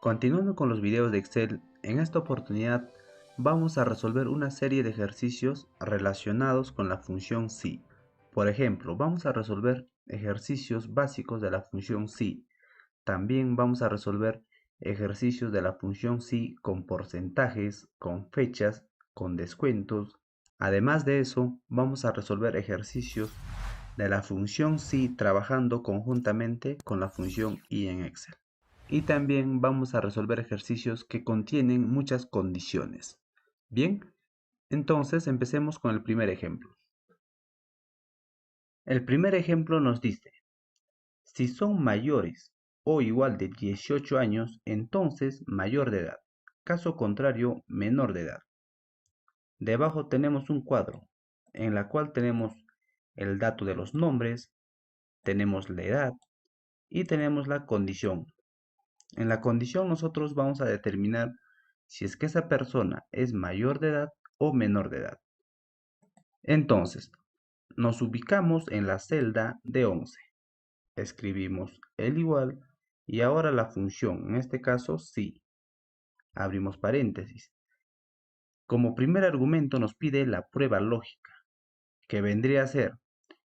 Continuando con los videos de Excel, en esta oportunidad vamos a resolver una serie de ejercicios relacionados con la función SI. Por ejemplo, vamos a resolver ejercicios básicos de la función SI. También vamos a resolver ejercicios de la función SI con porcentajes, con fechas, con descuentos. Además de eso, vamos a resolver ejercicios de la función SI trabajando conjuntamente con la función I en Excel. Y también vamos a resolver ejercicios que contienen muchas condiciones. Bien, entonces empecemos con el primer ejemplo. El primer ejemplo nos dice, si son mayores o igual de 18 años, entonces mayor de edad. Caso contrario, menor de edad. Debajo tenemos un cuadro en la cual tenemos el dato de los nombres, tenemos la edad y tenemos la condición. En la condición nosotros vamos a determinar si es que esa persona es mayor de edad o menor de edad. Entonces, nos ubicamos en la celda de 11. Escribimos el igual y ahora la función, en este caso sí. Abrimos paréntesis. Como primer argumento nos pide la prueba lógica, que vendría a ser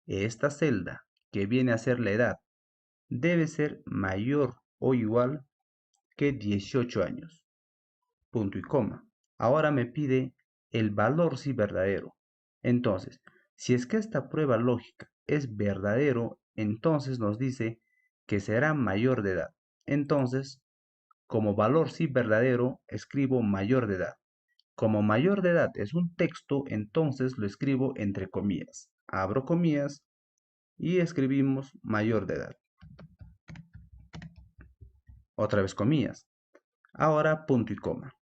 esta celda, que viene a ser la edad, debe ser mayor o igual que 18 años. Punto y coma. Ahora me pide el valor si verdadero. Entonces, si es que esta prueba lógica es verdadero, entonces nos dice que será mayor de edad. Entonces, como valor si verdadero, escribo mayor de edad. Como mayor de edad es un texto, entonces lo escribo entre comillas. Abro comillas y escribimos mayor de edad. Otra vez comillas. Ahora punto y coma.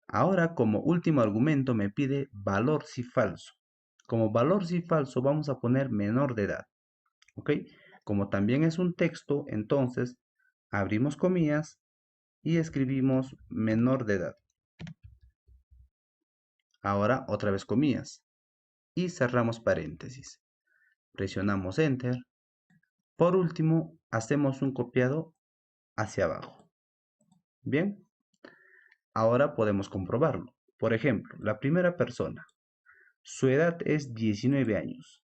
Ahora como último argumento me pide valor si falso. Como valor si falso vamos a poner menor de edad. ¿Ok? Como también es un texto, entonces abrimos comillas y escribimos menor de edad. Ahora otra vez comillas y cerramos paréntesis. Presionamos Enter. Por último, hacemos un copiado hacia abajo. Bien, ahora podemos comprobarlo. Por ejemplo, la primera persona, su edad es 19 años.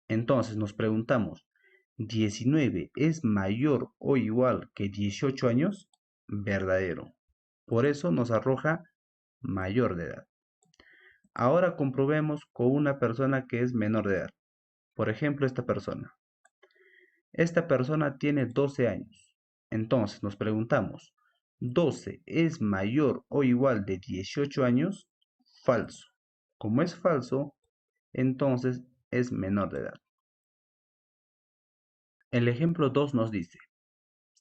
Entonces nos preguntamos, ¿19 es mayor o igual que 18 años? Verdadero. Por eso nos arroja mayor de edad. Ahora comprobemos con una persona que es menor de edad. Por ejemplo, esta persona. Esta persona tiene 12 años. Entonces nos preguntamos, ¿12 es mayor o igual de 18 años? Falso. Como es falso, entonces es menor de edad. El ejemplo 2 nos dice,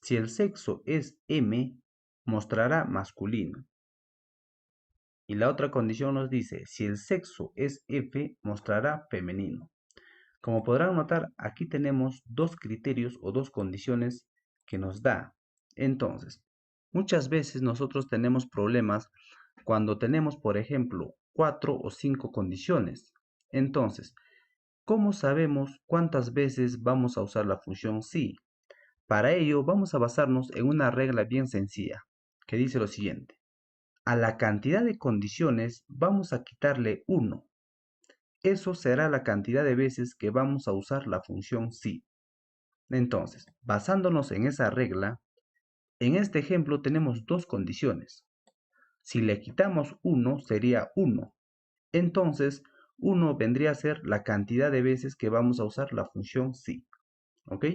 si el sexo es M, mostrará masculino. Y la otra condición nos dice, si el sexo es F, mostrará femenino. Como podrán notar, aquí tenemos dos criterios o dos condiciones que nos da. Entonces, muchas veces nosotros tenemos problemas cuando tenemos, por ejemplo, 4 o 5 condiciones. Entonces, ¿cómo sabemos cuántas veces vamos a usar la función si? Para ello vamos a basarnos en una regla bien sencilla, que dice lo siguiente. A la cantidad de condiciones vamos a quitarle 1. Eso será la cantidad de veces que vamos a usar la función si. Entonces, basándonos en esa regla, en este ejemplo tenemos dos condiciones. Si le quitamos 1 sería 1. Entonces, 1 vendría a ser la cantidad de veces que vamos a usar la función si. ¿Ok?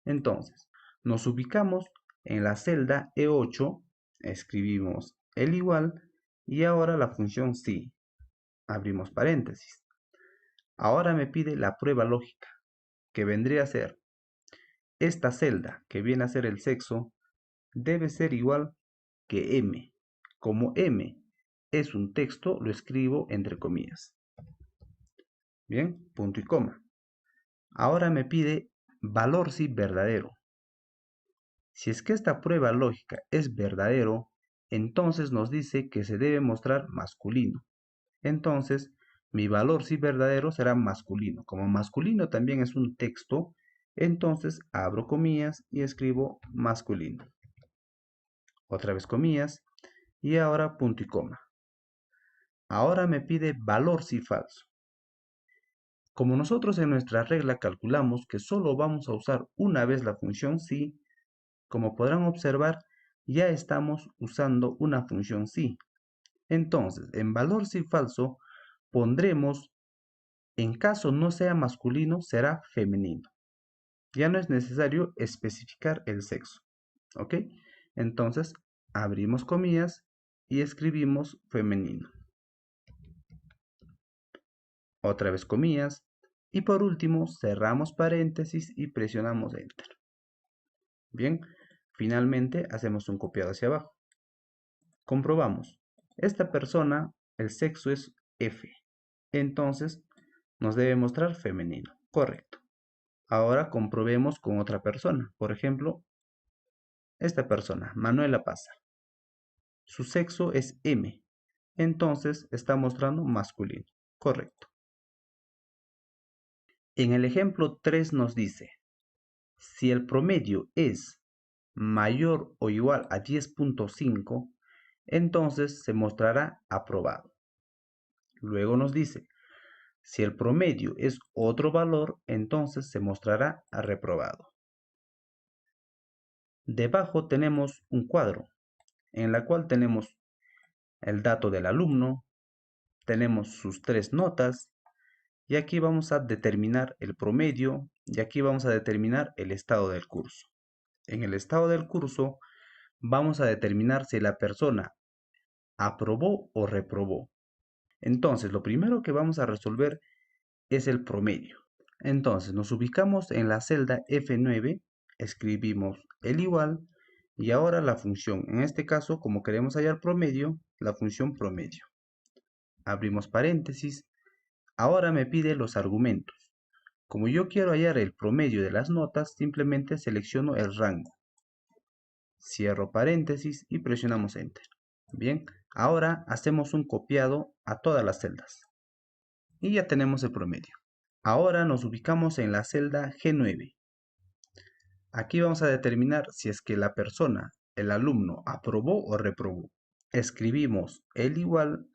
Entonces, nos ubicamos en la celda E8, escribimos el igual y ahora la función si. Abrimos paréntesis. Ahora me pide la prueba lógica, que vendría a ser esta celda, que viene a ser el sexo, debe ser igual que M. Como M es un texto, lo escribo entre comillas. Bien, punto y coma. Ahora me pide valor si verdadero. Si es que esta prueba lógica es verdadero, entonces nos dice que se debe mostrar masculino. Entonces, mi valor si verdadero será masculino. Como masculino también es un texto, entonces abro comillas y escribo masculino. otra vez comillas, y ahora punto y coma. Ahora me pide valor si falso. Como nosotros en nuestra regla calculamos que solo vamos a usar una vez la función si, como podrán observar, ya estamos usando una función si. Entonces, en valor si falso, pondremos, en caso no sea masculino, será femenino. Ya no es necesario especificar el sexo. ¿Ok? Entonces, abrimos comillas y escribimos femenino. Otra vez comillas. Y por último, cerramos paréntesis y presionamos Enter. Bien, finalmente hacemos un copiado hacia abajo. Comprobamos. Esta persona, el sexo es F. Entonces, nos debe mostrar femenino. Correcto. Ahora comprobemos con otra persona. Por ejemplo, esta persona, Manuela Paz. Su sexo es M. Entonces, está mostrando masculino. Correcto. En el ejemplo 3 nos dice, si el promedio es mayor o igual a 10.5, entonces se mostrará aprobado. Luego nos dice, si el promedio es otro valor, entonces se mostrará reprobado. Debajo tenemos un cuadro en el cual tenemos el dato del alumno, tenemos sus 3 notas y aquí vamos a determinar el promedio y aquí vamos a determinar el estado del curso. En el estado del curso vamos a determinar si la persona aprobó o reprobó. Entonces, lo primero que vamos a resolver es el promedio. Entonces, nos ubicamos en la celda F9, escribimos el igual y ahora la función. En este caso, como queremos hallar promedio, la función promedio. Abrimos paréntesis. Ahora me pide los argumentos. Como yo quiero hallar el promedio de las notas, simplemente selecciono el rango. Cierro paréntesis y presionamos Enter. Bien, ahora hacemos un copiado a todas las celdas. Y ya tenemos el promedio. Ahora nos ubicamos en la celda G9. Aquí vamos a determinar si es que la persona, el alumno, aprobó o reprobó. Escribimos el igual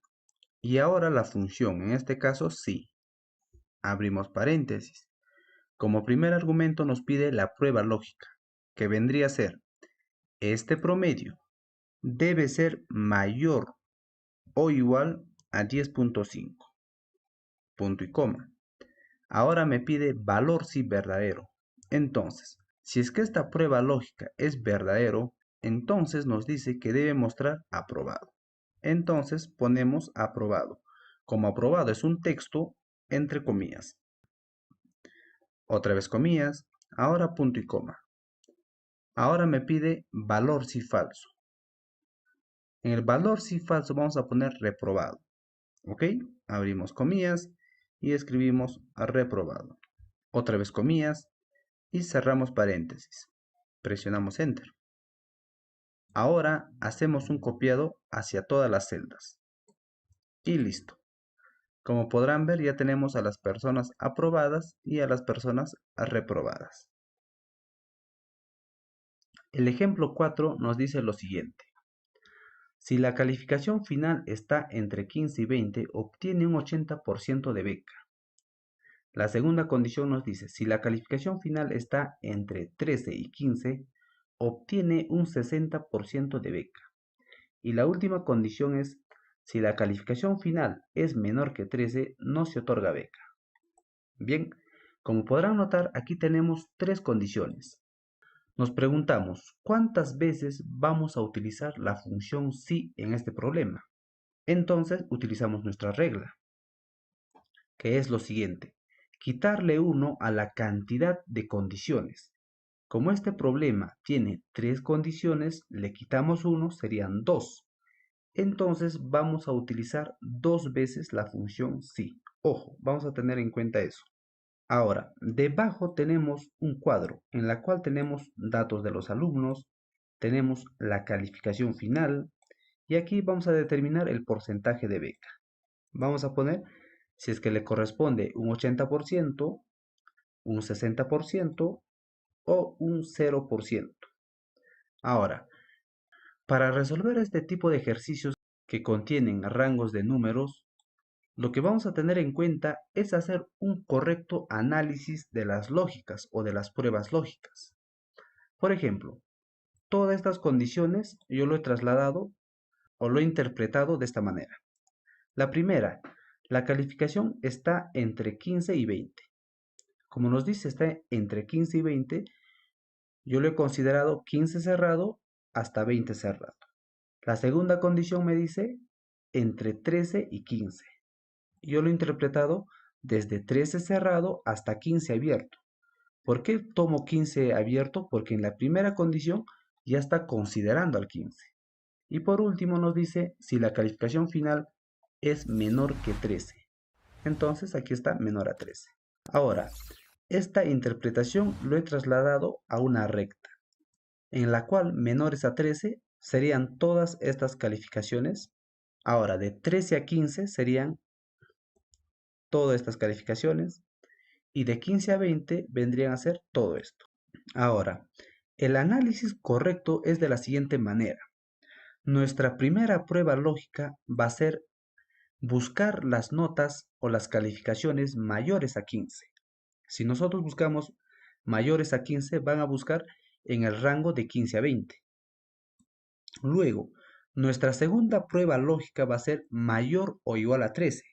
y ahora la función, en este caso sí. Abrimos paréntesis. Como primer argumento nos pide la prueba lógica, que vendría a ser, este promedio debe ser mayor o igual a 10.5. Punto y coma. Ahora me pide valor si verdadero. Entonces, si es que esta prueba lógica es verdadero, entonces nos dice que debe mostrar aprobado. Entonces ponemos aprobado. Como aprobado es un texto, entre comillas. Otra vez comillas, ahora punto y coma. Ahora me pide valor si falso. En el valor si falso vamos a poner reprobado. ¿Ok? Abrimos comillas y escribimos reprobado. Otra vez comillas y cerramos paréntesis. Presionamos Enter. Ahora hacemos un copiado hacia todas las celdas. Y listo. Como podrán ver, ya tenemos a las personas aprobadas y a las personas reprobadas. El ejemplo 4 nos dice lo siguiente. Si la calificación final está entre 15 y 20, obtiene un 80% de beca. La segunda condición nos dice, si la calificación final está entre 13 y 15, obtiene un 60% de beca. Y la última condición es, si la calificación final es menor que 13, no se otorga beca. Bien, como podrán notar, aquí tenemos 3 condiciones. Nos preguntamos, ¿cuántas veces vamos a utilizar la función si en este problema? Entonces, utilizamos nuestra regla, que es lo siguiente. Quitarle 1 a la cantidad de condiciones. Como este problema tiene 3 condiciones, le quitamos 1, serían 2. Entonces vamos a utilizar 2 veces la función si. Ojo, vamos a tener en cuenta eso. Ahora, debajo tenemos un cuadro en el cual tenemos datos de los alumnos, tenemos la calificación final y aquí vamos a determinar el porcentaje de beca. Vamos a poner si es que le corresponde un 80%, un 60% o un 0%. Ahora, Para resolver este tipo de ejercicios que contienen rangos de números, lo que vamos a tener en cuenta es hacer un correcto análisis de las lógicas o de las pruebas lógicas. Por ejemplo, todas estas condiciones yo lo he trasladado o lo he interpretado de esta manera. La primera, la calificación está entre 15 y 20. Como nos dice está entre 15 y 20, yo lo he considerado 15 cerrado hasta 20 cerrado. La segunda condición me dice entre 13 y 15. Yo lo he interpretado desde 13 cerrado hasta 15 abierto. ¿Por qué tomo 15 abierto? Porque en la primera condición ya está considerando al 15. Y por último nos dice si la calificación final es menor que 13. Entonces aquí está menor a 13. Ahora, esta interpretación lo he trasladado a una recta, en la cual menores a 13 serían todas estas calificaciones. Ahora, de 13 a 15 serían todas estas calificaciones. Y de 15 a 20 vendrían a ser todo esto. Ahora, el análisis correcto es de la siguiente manera. Nuestra primera prueba lógica va a ser buscar las notas o las calificaciones mayores a 15. Si nosotros buscamos mayores a 15, van a buscar en el rango de 15 a 20. Luego, nuestra segunda prueba lógica va a ser mayor o igual a 13.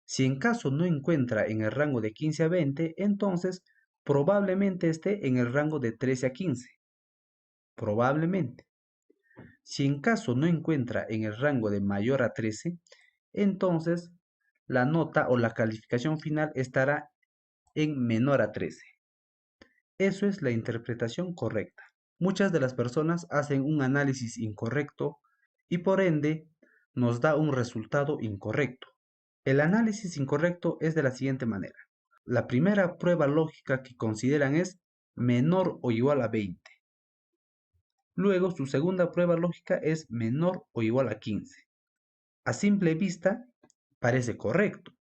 Si en caso no encuentra en el rango de 15 a 20, entonces probablemente esté en el rango de 13 a 15. Probablemente. Si en caso no encuentra en el rango de mayor a 13, entonces la nota o la calificación final estará en menor a 13. Eso es la interpretación correcta. Muchas de las personas hacen un análisis incorrecto y por ende nos da un resultado incorrecto. El análisis incorrecto es de la siguiente manera. La primera prueba lógica que consideran es menor o igual a 20. Luego su segunda prueba lógica es menor o igual a 15. A simple vista parece correcto,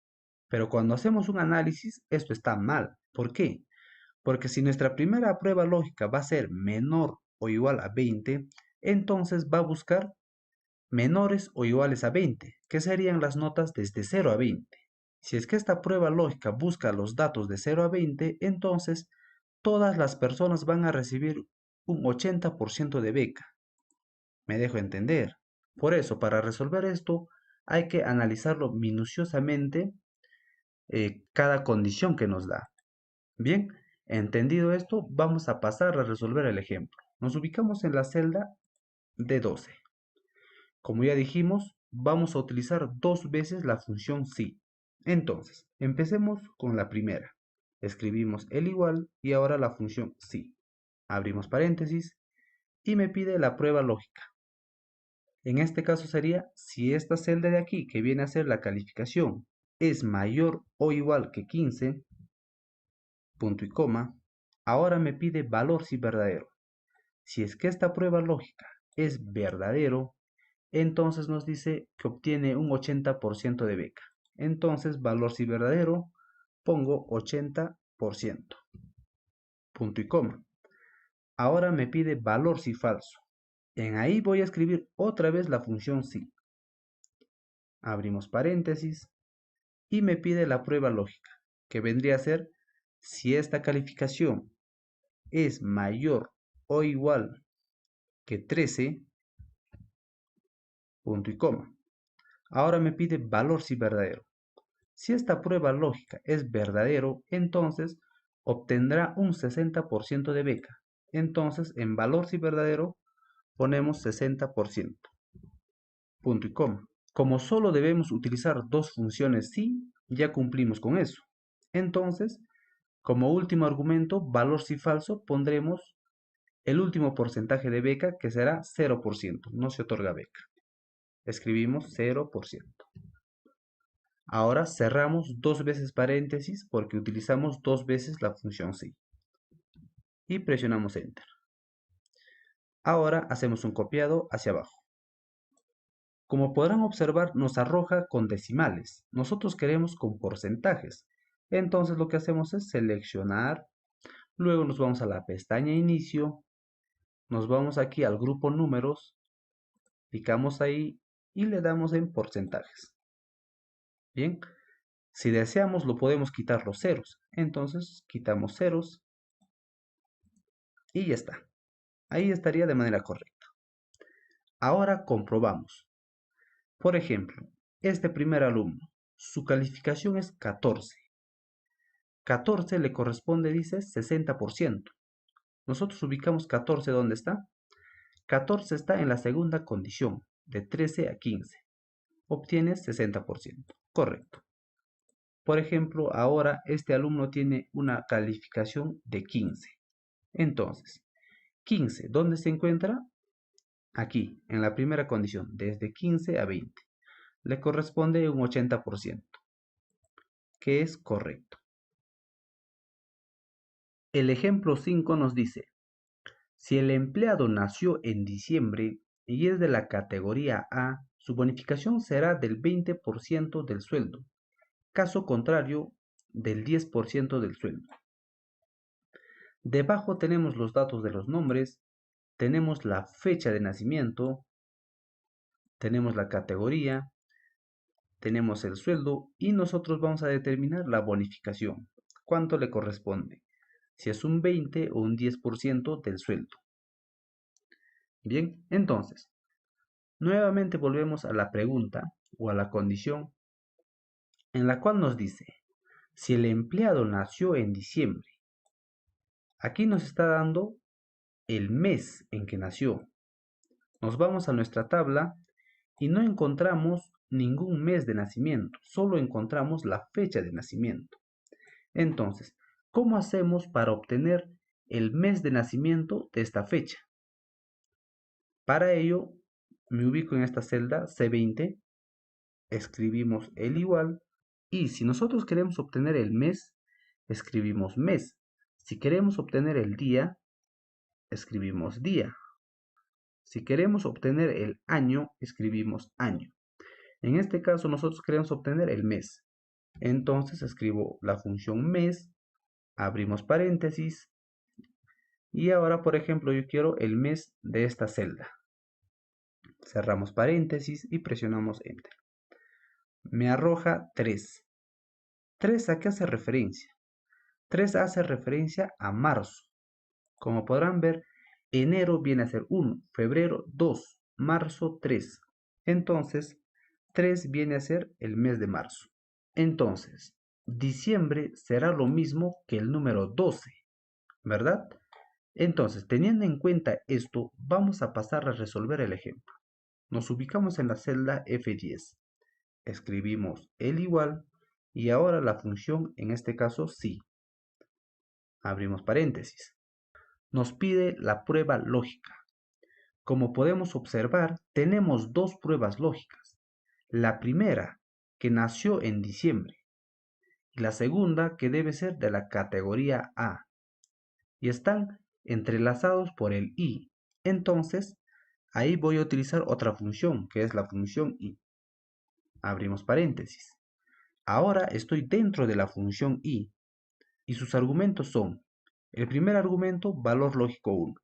pero cuando hacemos un análisis esto está mal. ¿Por qué? Porque si nuestra primera prueba lógica va a ser menor o igual a 20, entonces va a buscar menores o iguales a 20, que serían las notas desde 0 a 20. Si es que esta prueba lógica busca los datos de 0 a 20, entonces todas las personas van a recibir un 80% de beca. Me dejo entender. Por eso, para resolver esto, hay que analizarlo minuciosamente cada condición que nos da. Bien, entendido esto, vamos a pasar a resolver el ejemplo. Nos ubicamos en la celda D12. Como ya dijimos, vamos a utilizar dos veces la función si. Entonces, empecemos con la primera. Escribimos el igual y ahora la función si. Abrimos paréntesis y me pide la prueba lógica. En este caso sería si esta celda de aquí, que viene a ser la calificación, es mayor o igual que 15, punto y coma, ahora me pide valor si verdadero. Si es que esta prueba lógica es verdadero, entonces nos dice que obtiene un 80% de beca. Entonces, valor si verdadero, pongo 80%. Punto y coma. Ahora me pide valor si falso. En ahí voy a escribir otra vez la función si. Abrimos paréntesis y me pide la prueba lógica, que vendría a ser si esta calificación es mayor o igual que 13, punto y coma. Ahora me pide valor si verdadero. Si esta prueba lógica es verdadero, entonces obtendrá un 60% de beca. Entonces, en valor si verdadero, ponemos 60%. Punto y coma. Como solo debemos utilizar dos funciones si, ya cumplimos con eso. Entonces, como último argumento, valor si falso, pondremos el último porcentaje de beca, que será 0%. No se otorga beca. Escribimos 0%. Ahora cerramos dos veces paréntesis porque utilizamos dos veces la función si. Y presionamos Enter. Ahora hacemos un copiado hacia abajo. Como podrán observar, nos arroja con decimales. Nosotros queremos con porcentajes. Entonces lo que hacemos es seleccionar. Luego nos vamos a la pestaña Inicio. nos vamos aquí al grupo números, picamos ahí y le damos en porcentajes. Bien, si deseamos lo podemos quitar los ceros, entonces quitamos ceros y ya está. Ahí estaría de manera correcta. Ahora comprobamos. Por ejemplo, este primer alumno, su calificación es 14. 14 le corresponde, dice, 60%. Nosotros ubicamos 14, ¿dónde está? 14 está en la segunda condición, de 13 a 15. Obtienes 60%. Correcto. Por ejemplo, ahora este alumno tiene una calificación de 15. Entonces, 15, ¿dónde se encuentra? Aquí, en la primera condición, desde 15 a 20. Le corresponde un 80%, que es correcto. El ejemplo 5 nos dice, si el empleado nació en diciembre y es de la categoría A, su bonificación será del 20% del sueldo. Caso contrario, del 10% del sueldo. Debajo tenemos los datos de los nombres, tenemos la fecha de nacimiento, tenemos la categoría, tenemos el sueldo y nosotros vamos a determinar la bonificación. ¿Cuánto le corresponde? Si es un 20 o un 10% del sueldo. Bien, entonces, nuevamente volvemos a la pregunta o a la condición en la cual nos dice, si el empleado nació en diciembre, aquí nos está dando el mes en que nació. Nos vamos a nuestra tabla y no encontramos ningún mes de nacimiento, solo encontramos la fecha de nacimiento. Entonces, ¿cómo hacemos para obtener el mes de nacimiento de esta fecha? Para ello, me ubico en esta celda C20, escribimos el igual, y si nosotros queremos obtener el mes, escribimos mes. Si queremos obtener el día, escribimos día. Si queremos obtener el año, escribimos año. En este caso, nosotros queremos obtener el mes. Entonces escribo la función mes, abrimos paréntesis, y ahora, por ejemplo, yo quiero el mes de esta celda. Cerramos paréntesis y presionamos Enter. Me arroja 3. ¿3 a qué hace referencia? 3 hace referencia a marzo. Como podrán ver, enero viene a ser 1, febrero 2, marzo 3. Entonces, 3 viene a ser el mes de marzo. Entonces, diciembre será lo mismo que el número 12, ¿verdad? Entonces, teniendo en cuenta esto, vamos a pasar a resolver el ejemplo. Nos ubicamos en la celda F10. Escribimos el igual y ahora la función, en este caso, sí. Abrimos paréntesis. Nos pide la prueba lógica. Como podemos observar, tenemos dos pruebas lógicas. La primera, que nació en diciembre, y la segunda, que debe ser de la categoría A. Y están entrelazados por el i. Entonces, ahí voy a utilizar otra función, que es la función i. Abrimos paréntesis. Ahora estoy dentro de la función i, y sus argumentos son, el primer argumento, valor lógico 1,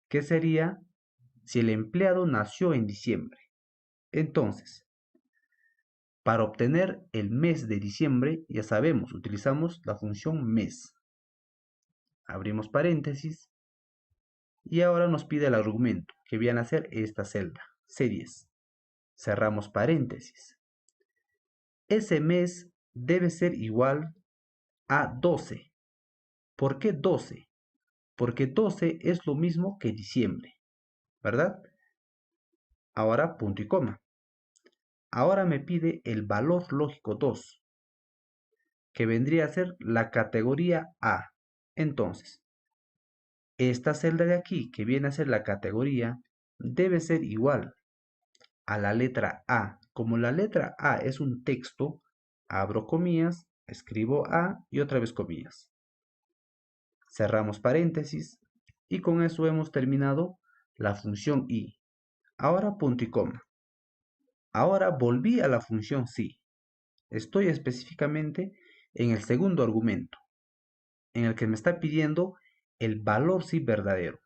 que sería si el empleado nació en diciembre. Entonces, para obtener el mes de diciembre, ya sabemos, utilizamos la función mes. Abrimos paréntesis y ahora nos pide el argumento, que viene a ser esta celda, C10. Cerramos paréntesis. Ese mes debe ser igual a 12. ¿Por qué 12? Porque 12 es lo mismo que diciembre, ¿verdad? Ahora punto y coma. Ahora me pide el valor lógico 2, que vendría a ser la categoría A. Entonces, esta celda de aquí, que viene a ser la categoría, debe ser igual a la letra A. Como la letra A es un texto, abro comillas, escribo A y otra vez comillas. Cerramos paréntesis y con eso hemos terminado la función i. Ahora punto y coma. Ahora volví a la función sí. Estoy específicamente en el segundo argumento, en el que me está pidiendo el valor sí verdadero.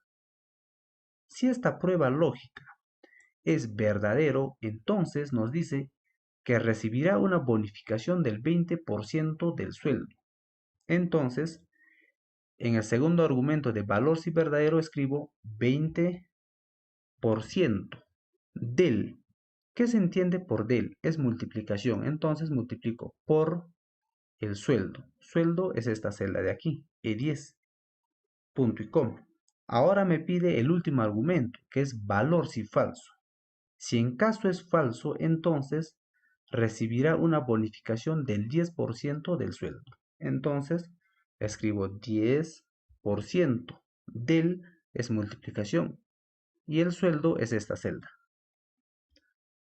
Si esta prueba lógica es verdadero, entonces nos dice que recibirá una bonificación del 20% del sueldo. Entonces, en el segundo argumento de valor si verdadero escribo 20% del. ¿Qué se entiende por del? Es multiplicación. Entonces multiplico por el sueldo. Sueldo es esta celda de aquí, E10, punto y coma. Ahora me pide el último argumento, que es valor si falso. Si en caso es falso, entonces recibirá una bonificación del 10% del sueldo. Entonces, escribo 10% del es multiplicación y el sueldo es esta celda.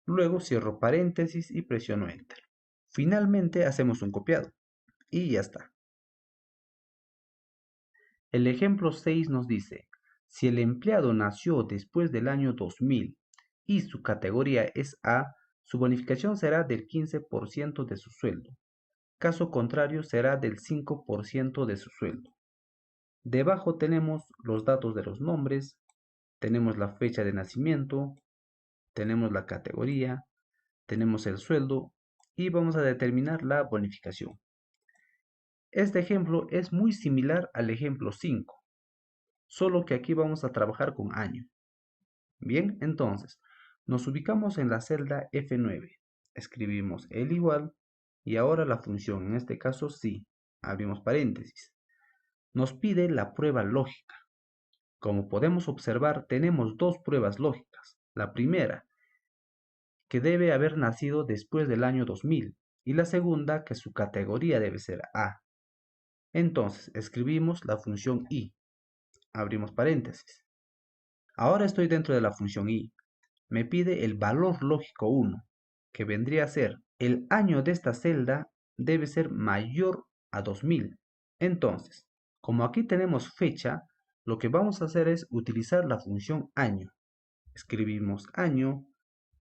Luego cierro paréntesis y presiono Enter. Finalmente hacemos un copiado y ya está. El ejemplo 6 nos dice, si el empleado nació después del año 2000 y su categoría es A, su bonificación será del 15% de su sueldo. Caso contrario será del 5% de su sueldo. Debajo tenemos los datos de los nombres, tenemos la fecha de nacimiento, tenemos la categoría, tenemos el sueldo y vamos a determinar la bonificación. Este ejemplo es muy similar al ejemplo 5, solo que aquí vamos a trabajar con año. Bien, entonces, nos ubicamos en la celda F9, escribimos el igual y ahora la función, en este caso sí, abrimos paréntesis. Nos pide la prueba lógica. Como podemos observar, tenemos dos pruebas lógicas. La primera, que debe haber nacido después del año 2000, y la segunda, que su categoría debe ser A. Entonces, escribimos la función i, abrimos paréntesis. Ahora estoy dentro de la función i. Me pide el valor lógico 1, que vendría a ser el año de esta celda debe ser mayor a 2000. Entonces, como aquí tenemos fecha, lo que vamos a hacer es utilizar la función año. Escribimos año,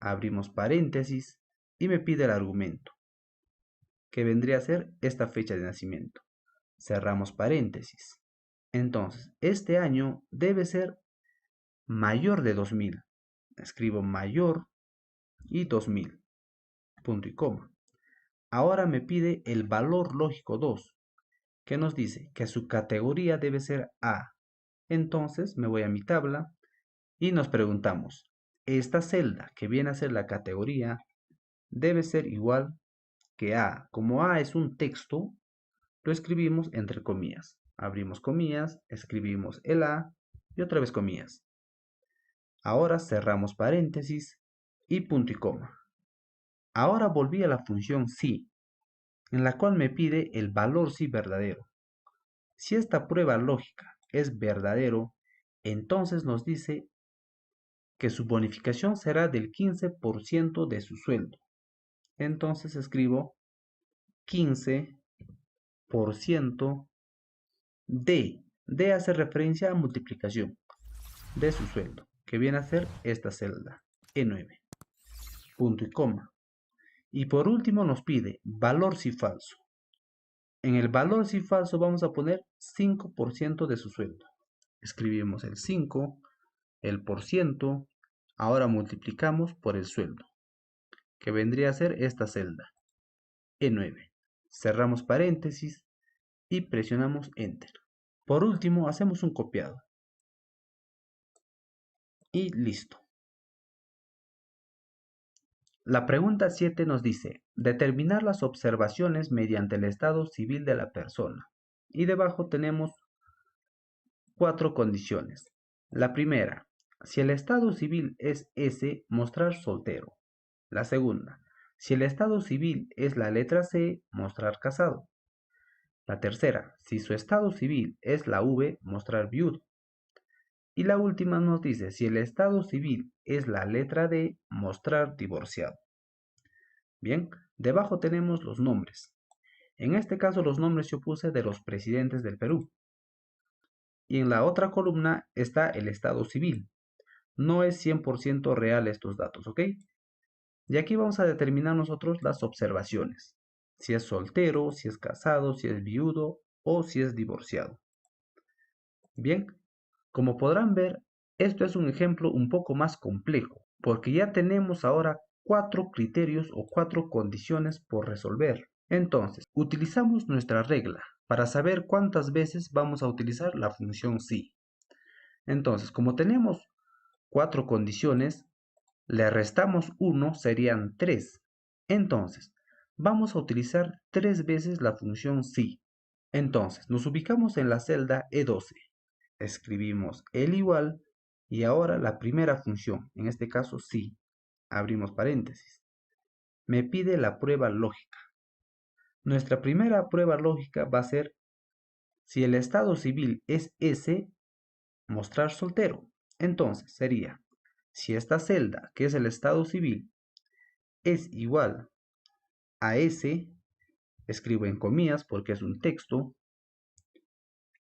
abrimos paréntesis y me pide el argumento, que vendría a ser esta fecha de nacimiento. Cerramos paréntesis. Entonces, este año debe ser mayor de 2000. Escribo mayor y 2000, punto y coma. Ahora me pide el valor lógico 2, que nos dice que su categoría debe ser A. Entonces me voy a mi tabla y nos preguntamos, esta celda que viene a ser la categoría debe ser igual que A. Como A es un texto, lo escribimos entre comillas. Abrimos comillas, escribimos el A y otra vez comillas. Ahora cerramos paréntesis y punto y coma. Ahora volví a la función si, en la cual me pide el valor si verdadero. Si esta prueba lógica es verdadero, entonces nos dice que su bonificación será del 15% de su sueldo. Entonces escribo 15% de hace referencia a multiplicación de su sueldo, que viene a ser esta celda, E9, punto y coma. Y por último nos pide valor si falso. En el valor si falso vamos a poner 5% de su sueldo. Escribimos el 5, el por ciento, ahora multiplicamos por el sueldo, que vendría a ser esta celda, E9. Cerramos paréntesis y presionamos Enter. Por último, hacemos un copiado. Y listo. La pregunta 7 nos dice, determinar las observaciones mediante el estado civil de la persona. Y debajo tenemos 4 condiciones. La primera, si el estado civil es S, mostrar soltero. La segunda, si el estado civil es la letra C, mostrar casado. La tercera, si su estado civil es la V, mostrar viudo. Y la última nos dice, si el estado civil es la letra D, mostrar divorciado. Bien, debajo tenemos los nombres. En este caso los nombres yo puse de los presidentes del Perú. Y en la otra columna está el estado civil. No es 100% real estos datos, ¿ok? Y aquí vamos a determinar nosotros las observaciones. Si es soltero, si es casado, si es viudo o si es divorciado. Bien, como podrán ver, Esto es un ejemplo un poco más complejo, porque ya tenemos ahora 4 criterios o 4 condiciones por resolver. Entonces, utilizamos nuestra regla para saber cuántas veces vamos a utilizar la función si. Entonces, como tenemos 4 condiciones, le restamos 1, serían 3. Entonces, vamos a utilizar 3 veces la función si. Entonces, nos ubicamos en la celda E12. Escribimos el igual y ahora la primera función, en este caso si. Abrimos paréntesis. Me pide la prueba lógica. Nuestra primera prueba lógica va a ser si el estado civil es S, mostrar soltero. Entonces sería, si esta celda, que es el estado civil, es igual a S, escribo en comillas porque es un texto,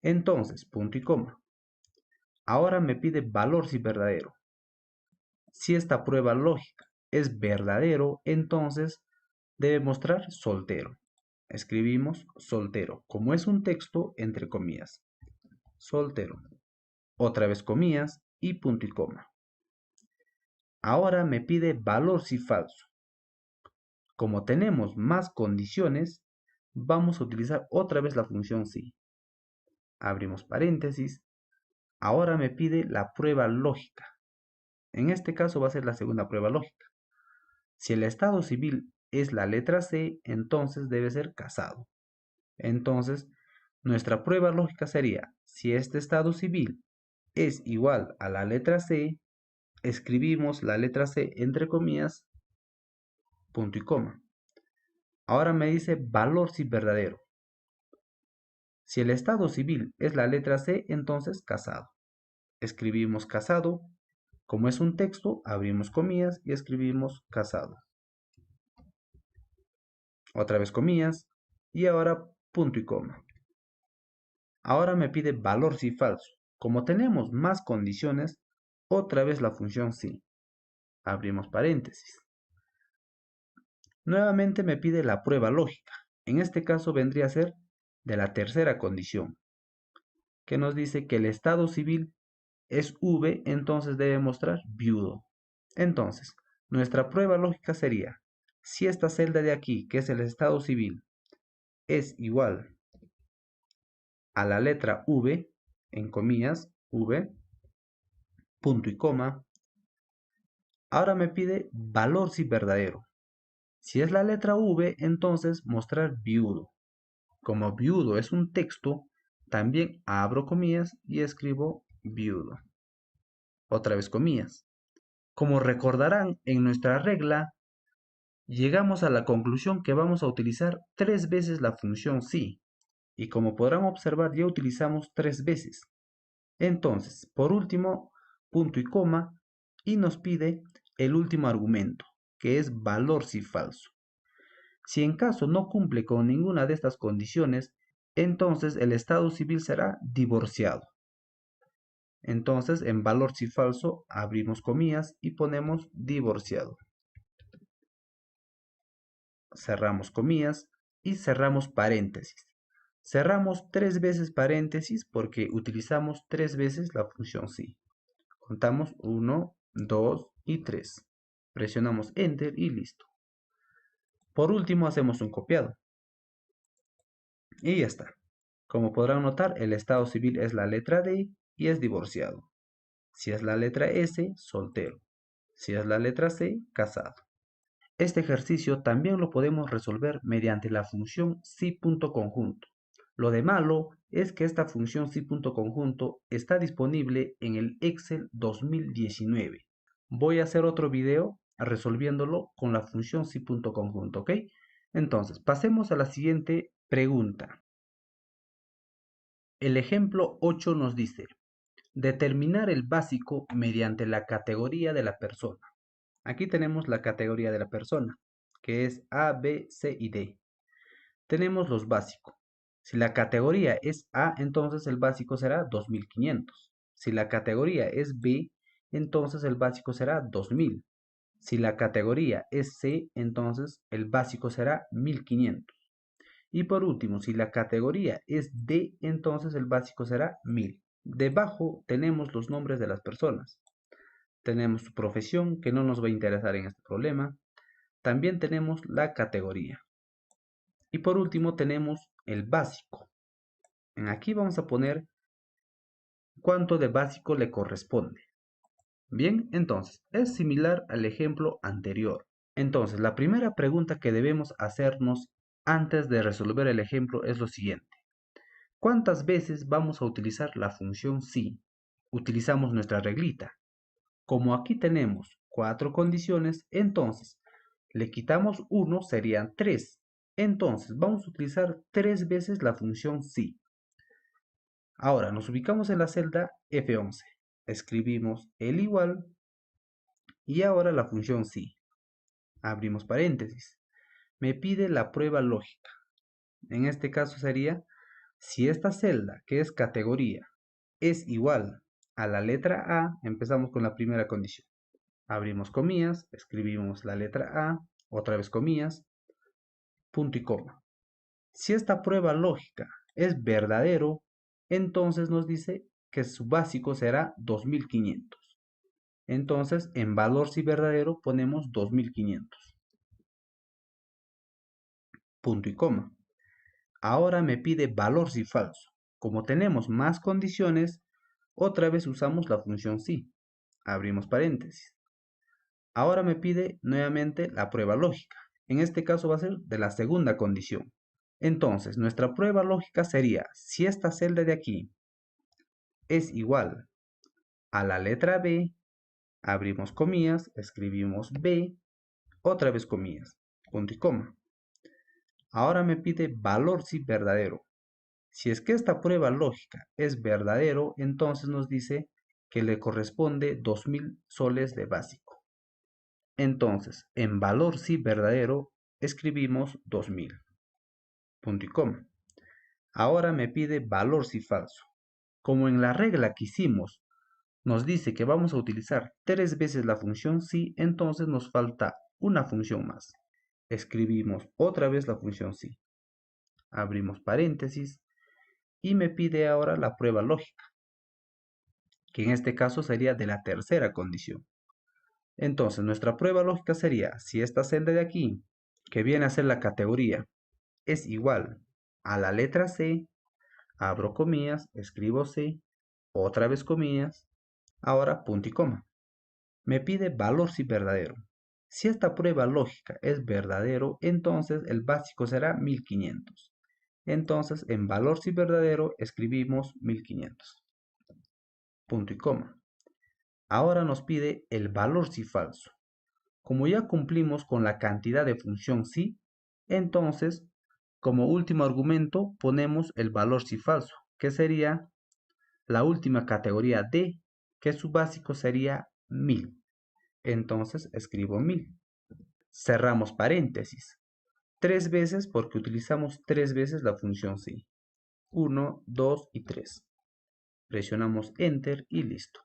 entonces, punto y coma. Ahora me pide valor si verdadero. Si esta prueba lógica es verdadero, entonces debe mostrar soltero. Escribimos soltero, como es un texto, entre comillas. Soltero. Otra vez comillas y punto y coma. Ahora me pide valor si falso. Como tenemos más condiciones, vamos a utilizar otra vez la función si. Abrimos paréntesis. Ahora me pide la prueba lógica. En este caso va a ser la segunda prueba lógica. Si el estado civil es la letra C, entonces debe ser casado. Entonces, nuestra prueba lógica sería, si este estado civil es igual a la letra C, escribimos la letra C entre comillas, punto y coma. Ahora me dice valor si verdadero. Si el estado civil es la letra C, entonces casado. Escribimos casado. Como es un texto, abrimos comillas y escribimos casado. Otra vez comillas y ahora punto y coma. Ahora me pide valor si falso. Como tenemos más condiciones, otra vez la función si. Abrimos paréntesis. Nuevamente me pide la prueba lógica. En este caso vendría a ser de la tercera condición, que nos dice que el estado civil es V, entonces debe mostrar viudo. Entonces, nuestra prueba lógica sería, si esta celda de aquí, que es el estado civil, es igual a la letra V, en comillas, V, punto y coma, ahora me pide valor si verdadero. Si es la letra V, entonces mostrar viudo. Como viudo es un texto, también abro comillas y escribo viudo. Otra vez comillas. Como recordarán, en nuestra regla, llegamos a la conclusión que vamos a utilizar 3 veces la función si. Y como podrán observar, ya utilizamos 3 veces. Entonces, por último, punto y coma, y nos pide el último argumento, que es valor si falso. Si en caso no cumple con ninguna de estas condiciones, entonces el estado civil será divorciado. Entonces, en valor si falso, abrimos comillas y ponemos divorciado. Cerramos comillas y cerramos paréntesis. Cerramos 3 veces paréntesis porque utilizamos 3 veces la función si. Contamos 1, 2 y 3. Presionamos Enter y listo. Por último hacemos un copiado. Y ya está. Como podrán notar, el estado civil es la letra D y es divorciado. Si es la letra S, soltero. Si es la letra C, casado. Este ejercicio también lo podemos resolver mediante la función si.conjunto. Lo de malo es que esta función si.conjunto está disponible en el Excel 2019. Voy a hacer otro video resolviéndolo con la función si.conjunto, ¿ok? Entonces, pasemos a la siguiente pregunta. El ejemplo 8 nos dice, determinar el básico mediante la categoría de la persona. Aquí tenemos la categoría de la persona, que es A, B, C y D. Tenemos los básicos. Si la categoría es A, entonces el básico será 2500. Si la categoría es B, entonces el básico será 2000. Si la categoría es C, entonces el básico será 1500. Y por último, si la categoría es D, entonces el básico será 1000. Debajo tenemos los nombres de las personas. Tenemos su profesión, que no nos va a interesar en este problema. También tenemos la categoría. Y por último tenemos el básico. Aquí vamos a poner cuánto de básico le corresponde. Bien, entonces, es similar al ejemplo anterior. Entonces, la primera pregunta que debemos hacernos antes de resolver el ejemplo es lo siguiente. ¿Cuántas veces vamos a utilizar la función si? Utilizamos nuestra reglita. Como aquí tenemos 4 condiciones, entonces le quitamos 1, serían 3. Entonces vamos a utilizar 3 veces la función si. Ahora nos ubicamos en la celda F11. Escribimos el igual y ahora la función si. Abrimos paréntesis. Me pide la prueba lógica. En este caso sería, si esta celda, que es categoría, es igual a la letra A, empezamos con la primera condición. Abrimos comillas, escribimos la letra A, otra vez comillas, punto y coma. Si esta prueba lógica es verdadero, entonces nos dice que su básico será 2500. Entonces, en valor si verdadero ponemos 2500. Punto y coma. Ahora me pide valor si falso. Como tenemos más condiciones, otra vez usamos la función si. Abrimos paréntesis. Ahora me pide nuevamente la prueba lógica. En este caso va a ser de la segunda condición. Entonces, nuestra prueba lógica sería, si esta celda de aquí es igual a la letra B, abrimos comillas, escribimos B, otra vez comillas, punto y coma. Ahora me pide valor si verdadero. Si es que esta prueba lógica es verdadero, entonces nos dice que le corresponde 2000 soles de básico. Entonces, en valor si verdadero, escribimos 2000. Punto y coma. Ahora me pide valor si falso. Como en la regla que hicimos nos dice que vamos a utilizar 3 veces la función si, entonces nos falta una función más. Escribimos otra vez la función si. Abrimos paréntesis y me pide ahora la prueba lógica, que en este caso sería de la tercera condición. Entonces nuestra prueba lógica sería, si esta celda de aquí, que viene a ser la categoría, es igual a la letra C, abro comillas, escribo C, otra vez comillas, ahora punto y coma. Me pide valor si verdadero. Si esta prueba lógica es verdadero, entonces el básico será 1500. Entonces, en valor si verdadero, escribimos 1500. Punto y coma. Ahora nos pide el valor si falso. Como ya cumplimos con la cantidad de función si, entonces, como último argumento, ponemos el valor si falso, que sería la última categoría D, que su básico sería 1000. Entonces escribo 1000. Cerramos paréntesis. 3 veces porque utilizamos 3 veces la función si. 1, 2 y 3. Presionamos Enter y listo.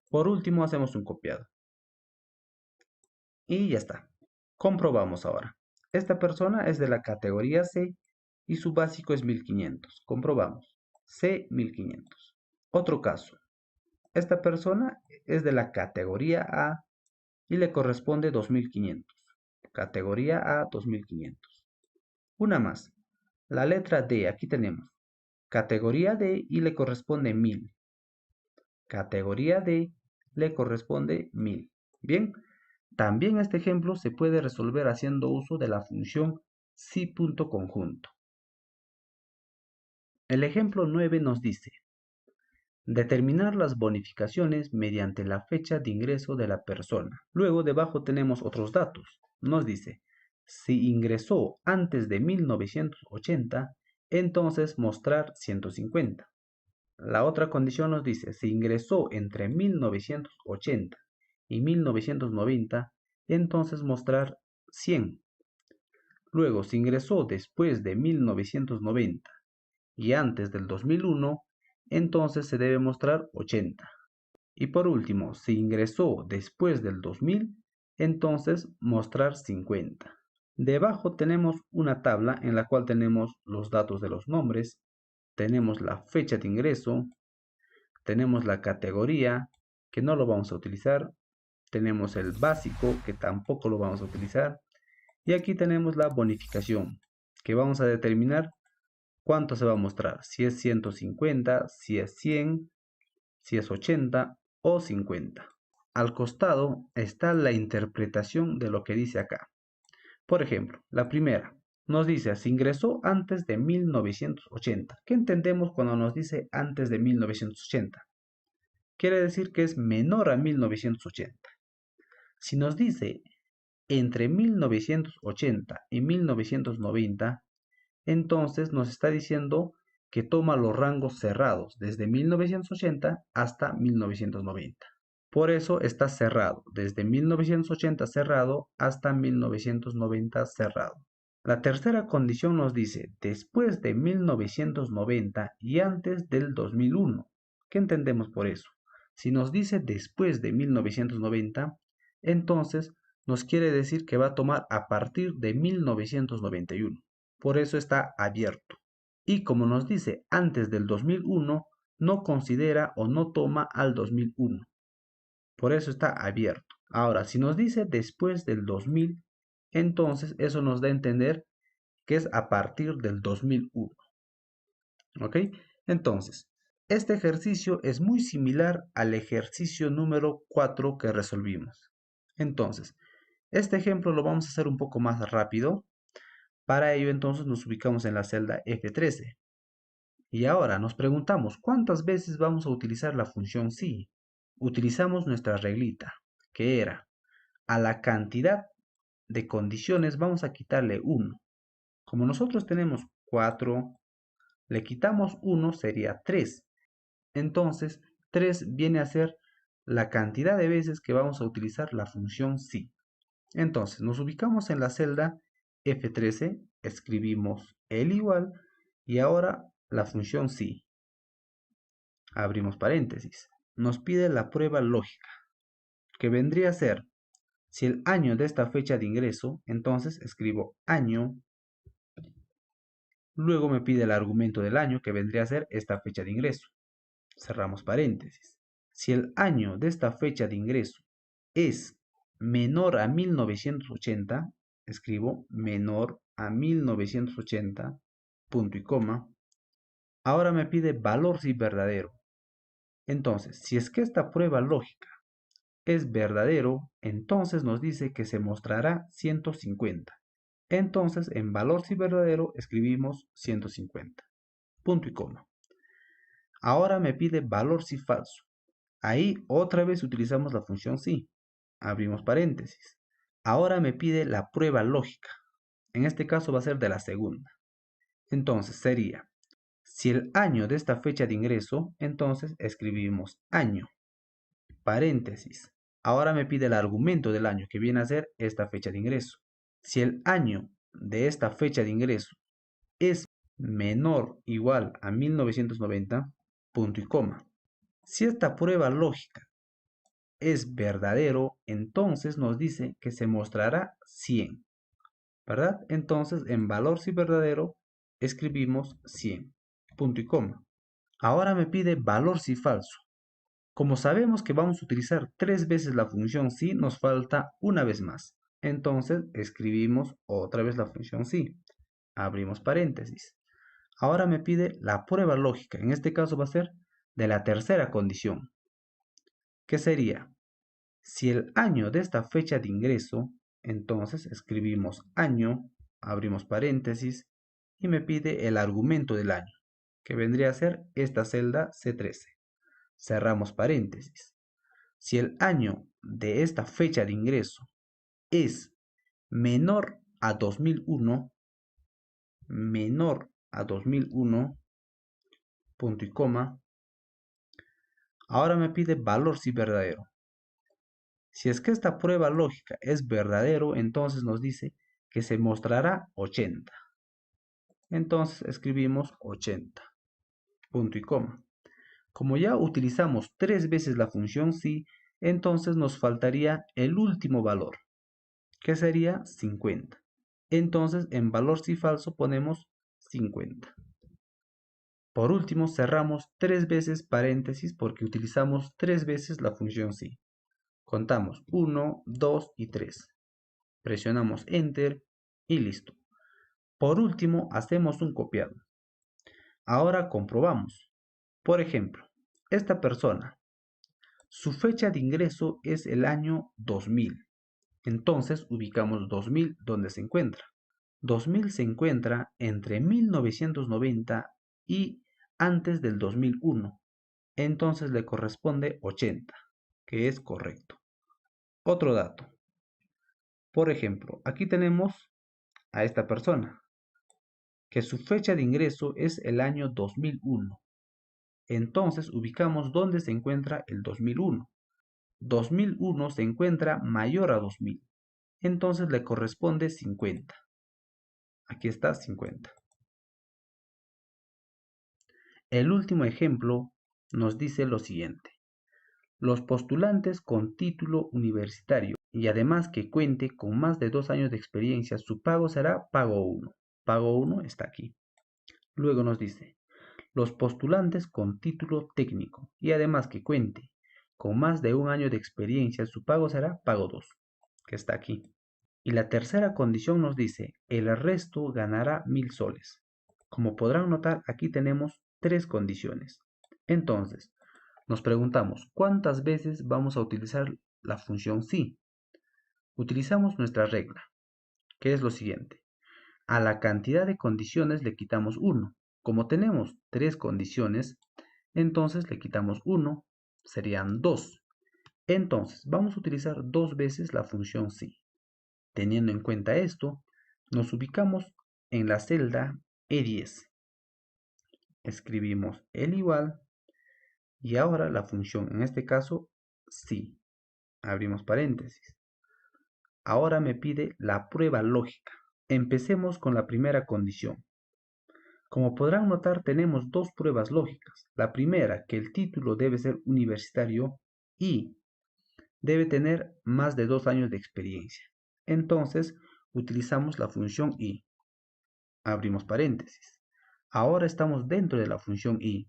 Por último hacemos un copiado. Y ya está. Comprobamos ahora. Esta persona es de la categoría C y su básico es 1500. Comprobamos. C 1500. Otro caso. Esta persona es de la categoría A y le corresponde 2500. Categoría A 2500. Una más. La letra D, aquí tenemos. Categoría D y le corresponde 1000. Categoría D le corresponde 1000. Bien, también este ejemplo se puede resolver haciendo uso de la función si.conjunto. El ejemplo 9 nos dice, determinar las bonificaciones mediante la fecha de ingreso de la persona. Luego debajo tenemos otros datos. Nos dice, si ingresó antes de 1980, entonces mostrar 150. La otra condición nos dice, si ingresó entre 1980 y 1990, entonces mostrar 100. Luego, si ingresó después de 1990 y antes del 2001, entonces se debe mostrar 80. Y por último, si ingresó después del 2000, entonces mostrar 50. Debajo tenemos una tabla en la cual tenemos los datos de los nombres, tenemos la fecha de ingreso, tenemos la categoría, que no lo vamos a utilizar. Tenemos el básico, que tampoco lo vamos a utilizar. Y aquí tenemos la bonificación, que vamos a determinar cuánto se va a mostrar. Si es 150, si es 100, si es 80 o 50. Al costado está la interpretación de lo que dice acá. Por ejemplo, la primera nos dice, se ingresó antes de 1980. ¿Qué entendemos cuando nos dice antes de 1980? Quiere decir que es menor a 1980. Si nos dice entre 1980 y 1990, entonces nos está diciendo que toma los rangos cerrados desde 1980 hasta 1990. Por eso está cerrado, desde 1980 cerrado hasta 1990 cerrado. La tercera condición nos dice después de 1990 y antes del 2001. ¿Qué entendemos por eso? Si nos dice después de 1990, entonces nos quiere decir que va a tomar a partir de 1991. Por eso está abierto. Y como nos dice antes del 2001, no considera o no toma al 2001. Por eso está abierto. Ahora, si nos dice después del 2000, entonces eso nos da a entender que es a partir del 2001. ¿Ok? Entonces, este ejercicio es muy similar al ejercicio número 4 que resolvimos. Entonces, este ejemplo lo vamos a hacer un poco más rápido. Para ello, entonces, nos ubicamos en la celda F13. Y ahora nos preguntamos, ¿cuántas veces vamos a utilizar la función si? Utilizamos nuestra reglita, que era, a la cantidad de condiciones vamos a quitarle 1. Como nosotros tenemos 4, le quitamos 1, sería 3. Entonces, 3 viene a ser la cantidad de veces que vamos a utilizar la función si. Entonces, nos ubicamos en la celda F13, escribimos el igual, y ahora la función si. Abrimos paréntesis. Nos pide la prueba lógica, que vendría a ser, si el año de esta fecha de ingreso, entonces escribo año. Luego me pide el argumento del año, que vendría a ser esta fecha de ingreso. Cerramos paréntesis. Si el año de esta fecha de ingreso es menor a 1980, escribo menor a 1980, punto y coma. Ahora me pide valor si verdadero. Entonces, si es que esta prueba lógica es verdadero, entonces nos dice que se mostrará 150. Entonces, en valor si verdadero, escribimos 150. Punto y coma. Ahora me pide valor si falso. Ahí otra vez utilizamos la función si. Abrimos paréntesis. Ahora me pide la prueba lógica. En este caso va a ser de la segunda. Entonces sería, si el año de esta fecha de ingreso, entonces escribimos año, paréntesis. Ahora me pide el argumento del año, que viene a ser esta fecha de ingreso. Si el año de esta fecha de ingreso es menor o igual a 1990, punto y coma. Si esta prueba lógica es verdadero, entonces nos dice que se mostrará 100, ¿verdad? Entonces, en valor si verdadero, escribimos 100, punto y coma. Ahora me pide valor si falso. Como sabemos que vamos a utilizar 3 veces la función si, nos falta una vez más. Entonces, escribimos otra vez la función si. Abrimos paréntesis. Ahora me pide la prueba lógica. En este caso va a ser de la tercera condición. ¿Qué sería? Si el año de esta fecha de ingreso, entonces escribimos año, abrimos paréntesis, y me pide el argumento del año, que vendría a ser esta celda C13. Cerramos paréntesis. Si el año de esta fecha de ingreso es menor a 2001, punto y coma, ahora me pide valor si verdadero. Si es que esta prueba lógica es verdadero, entonces nos dice que se mostrará 80. Entonces escribimos 80, punto y coma. Como ya utilizamos 3 veces la función si, entonces nos faltaría el último valor, que sería 50. Entonces en valor si falso ponemos 50. Por último, cerramos 3 veces paréntesis porque utilizamos 3 veces la función si. Contamos 1, 2 y 3. Presionamos Enter y listo. Por último, hacemos un copiado. Ahora comprobamos. Por ejemplo, esta persona, su fecha de ingreso es el año 2000. Entonces ubicamos 2000 donde se encuentra. 2000 se encuentra entre 1990 y antes del 2001. Entonces le corresponde 80, que es correcto. Otro dato. Por ejemplo, aquí tenemos a esta persona, que su fecha de ingreso es el año 2001. Entonces ubicamos dónde se encuentra el 2001. 2001 se encuentra mayor a 2000. Entonces le corresponde 50. Aquí está 50. El último ejemplo nos dice lo siguiente. Los postulantes con título universitario y además que cuente con más de 2 años de experiencia, su pago será pago 1. Pago 1 está aquí. Luego nos dice, los postulantes con título técnico y además que cuente con más de 1 año de experiencia, su pago será pago 2, que está aquí. Y la tercera condición nos dice, el resto ganará 1000 soles. Como podrán notar, aquí tenemos 3 condiciones. Entonces, nos preguntamos, ¿cuántas veces vamos a utilizar la función si? Utilizamos nuestra regla, que es lo siguiente. A la cantidad de condiciones le quitamos 1. Como tenemos 3 condiciones, entonces le quitamos 1, serían 2. Entonces, vamos a utilizar 2 veces la función si. Teniendo en cuenta esto, nos ubicamos en la celda E10. Escribimos el igual y ahora la función, en este caso, si. Abrimos paréntesis. Ahora me pide la prueba lógica. Empecemos con la primera condición. Como podrán notar, tenemos 2 pruebas lógicas. La primera, que el título debe ser universitario y debe tener más de 2 años de experiencia. Entonces, utilizamos la función y. Abrimos paréntesis. Ahora estamos dentro de la función y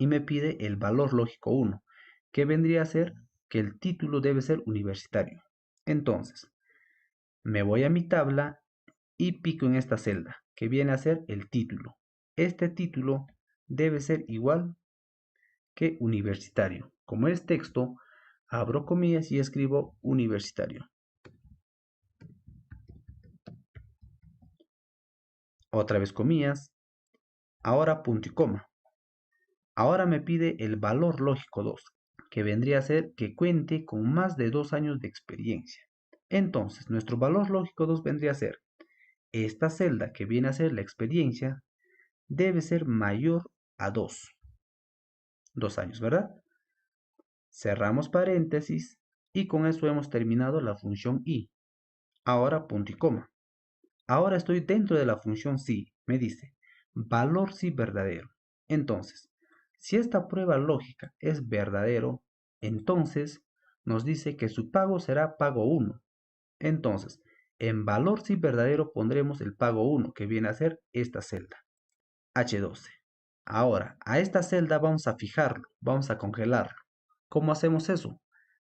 me pide el valor lógico 1, que vendría a ser que el título debe ser universitario. Entonces, me voy a mi tabla y pico en esta celda, que viene a ser el título. Este título debe ser igual que universitario. Como es texto, abro comillas y escribo universitario. Otra vez comillas. Ahora punto y coma. Ahora me pide el valor lógico 2, que vendría a ser que cuente con más de 2 años de experiencia. Entonces, nuestro valor lógico 2 vendría a ser, esta celda que viene a ser la experiencia, debe ser mayor a 2 años, ¿verdad? Cerramos paréntesis y con eso hemos terminado la función y. Ahora punto y coma. Ahora estoy dentro de la función si, me dice, valor si verdadero. Entonces, si esta prueba lógica es verdadero, entonces nos dice que su pago será pago 1. Entonces, en valor si verdadero pondremos el pago 1, que viene a ser esta celda, H12. Ahora, a esta celda vamos a fijarlo, vamos a congelarlo. ¿Cómo hacemos eso?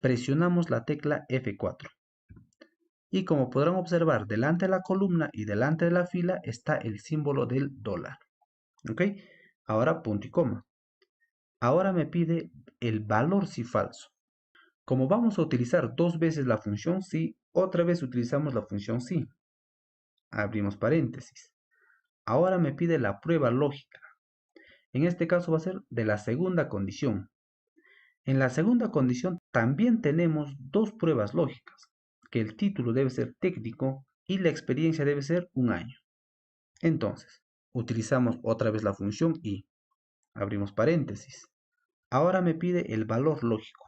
Presionamos la tecla F4. Y como podrán observar, delante de la columna y delante de la fila está el símbolo del dólar. ¿Ok? Ahora punto y coma. Ahora me pide el valor si falso. Como vamos a utilizar 2 veces la función si, otra vez utilizamos la función si. Abrimos paréntesis. Ahora me pide la prueba lógica. En este caso va a ser de la segunda condición. En la segunda condición también tenemos 2 pruebas lógicas, que el título debe ser técnico y la experiencia debe ser 1 año. Entonces, utilizamos otra vez la función y. Abrimos paréntesis. Ahora me pide el valor lógico.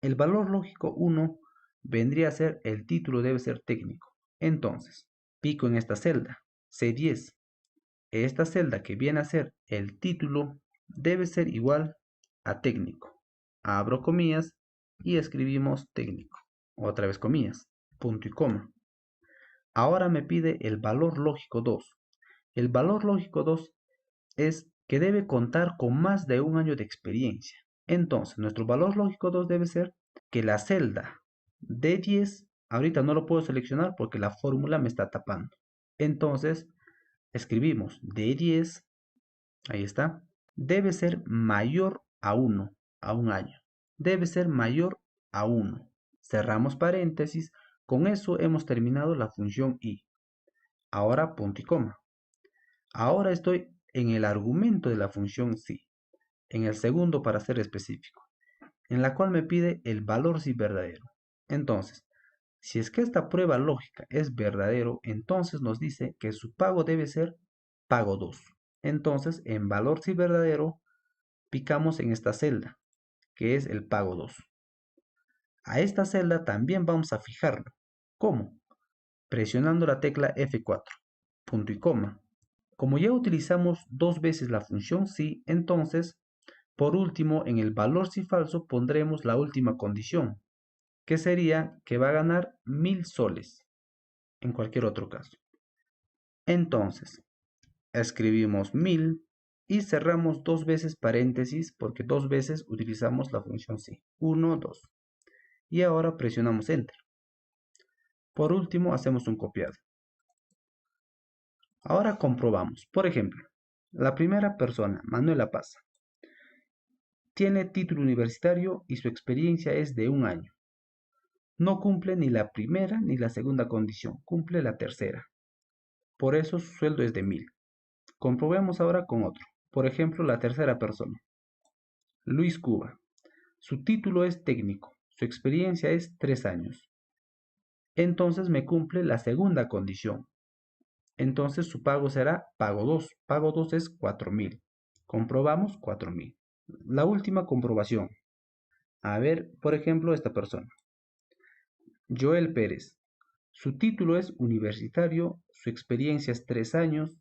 El valor lógico 1 vendría a ser el título debe ser técnico. Entonces, pico en esta celda, C10. Esta celda que viene a ser el título debe ser igual a técnico. Abro comillas y escribimos técnico. Otra vez comillas, punto y coma. Ahora me pide el valor lógico 2. El valor lógico 2 es que debe contar con más de un año de experiencia. Entonces, nuestro valor lógico 2 debe ser que la celda D10, ahorita no lo puedo seleccionar porque la fórmula me está tapando. Entonces, escribimos D10, ahí está, debe ser mayor a 1, a un año. Debe ser mayor a 1. Cerramos paréntesis. Con eso hemos terminado la función i. Ahora punto y coma. Ahora estoy en el argumento de la función si, en el segundo para ser específico, en la cual me pide el valor si verdadero. Entonces, si es que esta prueba lógica es verdadero, entonces nos dice que su pago debe ser pago 2. Entonces, en valor si verdadero, picamos en esta celda, que es el pago 2. A esta celda también vamos a fijarlo. ¿Cómo? Presionando la tecla F4, punto y coma. Como ya utilizamos 2 veces la función si, entonces, por último, en el valor si falso pondremos la última condición, que sería que va a ganar 1000 soles, en cualquier otro caso. Entonces, escribimos 1000 y cerramos 2 veces paréntesis porque 2 veces utilizamos la función si. 1, 2. Y ahora presionamos Enter. Por último, hacemos un copiado. Ahora comprobamos. Por ejemplo, la primera persona, Manuela Paz, tiene título universitario y su experiencia es de un año. No cumple ni la primera ni la segunda condición, cumple la tercera. Por eso su sueldo es de 1000. Comprobemos ahora con otro. Por ejemplo, la tercera persona, Luis Cuba. Su título es técnico, su experiencia es 3 años. Entonces me cumple la segunda condición. Entonces su pago será pago 2. Pago 2 es 4000. Comprobamos 4000. La última comprobación. A ver, por ejemplo, esta persona. Joel Pérez. Su título es universitario, su experiencia es 3 años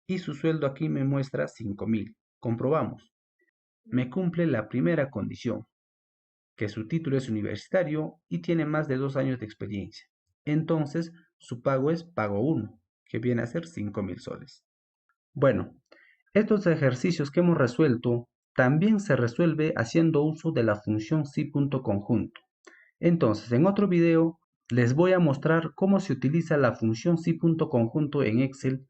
y su sueldo aquí me muestra 5000. Comprobamos. Me cumple la primera condición, que su título es universitario y tiene más de 2 años de experiencia. Entonces, su pago es pago 1, que viene a ser 5000 soles. Bueno, estos ejercicios que hemos resuelto también se resuelve haciendo uso de la función si.conjunto. Entonces, en otro video les voy a mostrar cómo se utiliza la función si.conjunto en Excel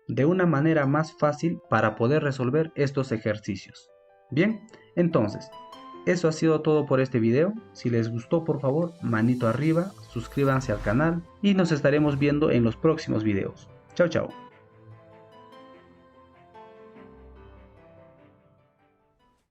de una manera más fácil para poder resolver estos ejercicios. Bien, entonces, eso ha sido todo por este video. Si les gustó, por favor, manito arriba, suscríbanse al canal y nos estaremos viendo en los próximos videos. Chao, chao.